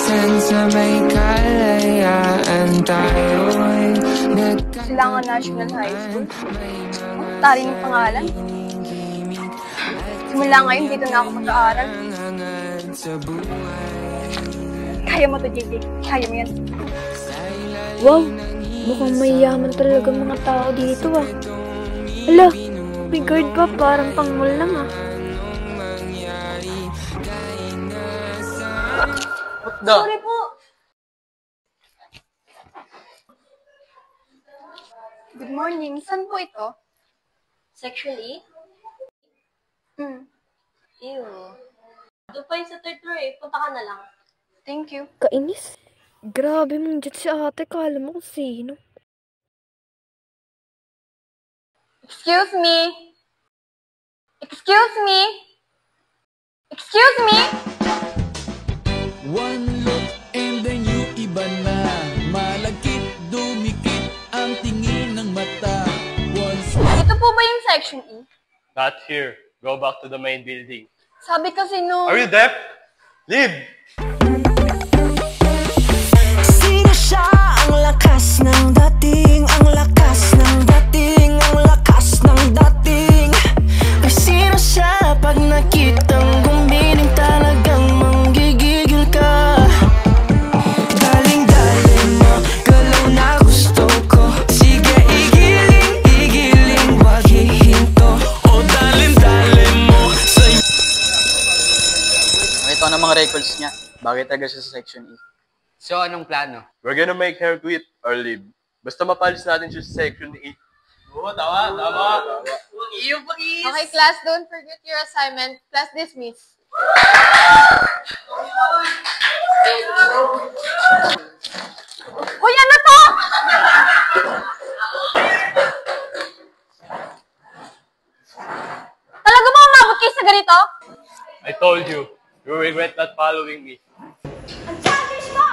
minsan sa may kalayaan tayo'y Silangan National High School. Taring pangalan. Simula ngayon, dito na ako mag-aaral. Kaya mo to, JJ. Kaya mo yan. Wow! Mukhang mayayaman talaga mga tao dito ah. Hala! May guard pa, parang pang-mall lang ah. Sorry po! Good morning. Saan po ito? Section E? Ew. Doon pa yun sa third floor eh. Punta ka na lang. Thank you. Kainis. Grabe mong jet si ate, kala mo kung sino. Excuse me? Excuse me? Excuse me? One look and then you iba na. Malagkit, dumikit ang tingin ng mata. Ito po ba yung section E? Not here. Go back to the main building. Sabi kasi no... Are you deaf? Leave! Sino siya? Ang lakas ng dating, ang lakas ng dating, ang lakas ng dating. Ay sino siya? Pag nakitang gumiling talagang manggigigil ka. Galing-galing mo, galaw na gusto ko. Sige igiling, igiling, wag hihinto. O dalin-dalin mo sa'yo. Nakita ko ng mga records niya. Bagay talaga siya sa section E. So, anong plano? We're gonna make her quit or leave. Basta mapalis natin siya sa section E. Oo, tama. Okay, class, don't forget your assignment. Class dismiss. Hoy, ano to? Talaga ba umabot kayo sa ganito? I told you, you will regret not following me. Ang childish mo!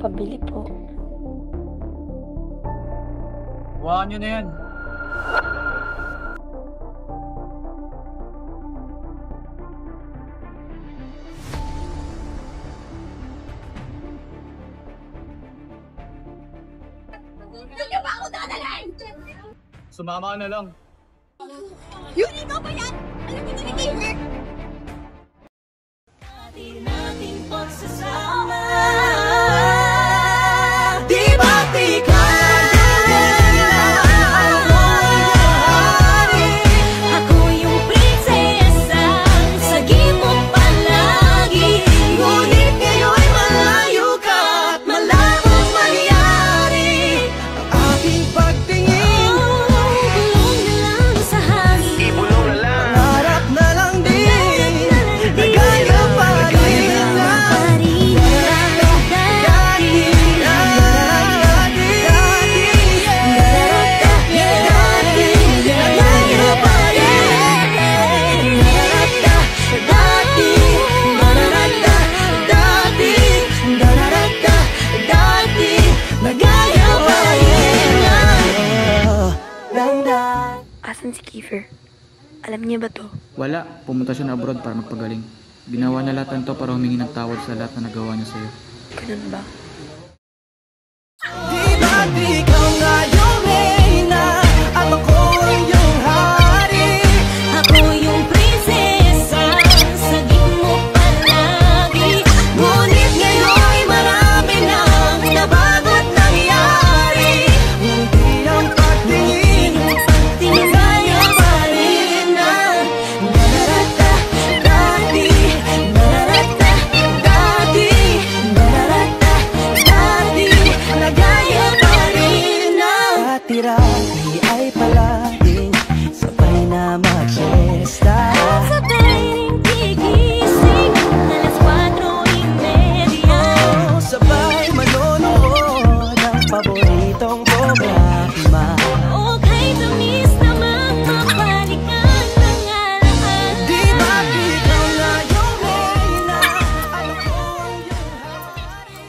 Pabili po. Huwaan nyo na yan. Sumama ka na lang. Yun, ikaw ba yan? Alam niyo na ni Di nating pagsasama. Di ba't ako yung prinsesa, sagip mo palagi. Ngunit ngayon'y malayo ka at malabong mangyari. Ang aking pagtingin, bulong na lang sa hangin. Ibulong na lang, pangarap na lang din. Nagaya pa rin Asan si Kiefer? Alam niya ba to? Wala. Pumunta siya na abroad para magpagaling. Ginawa niya lahat ng to para humingi ng tawad sa lahat na nagawa niya sa'yo. Ganun ba? Di ba't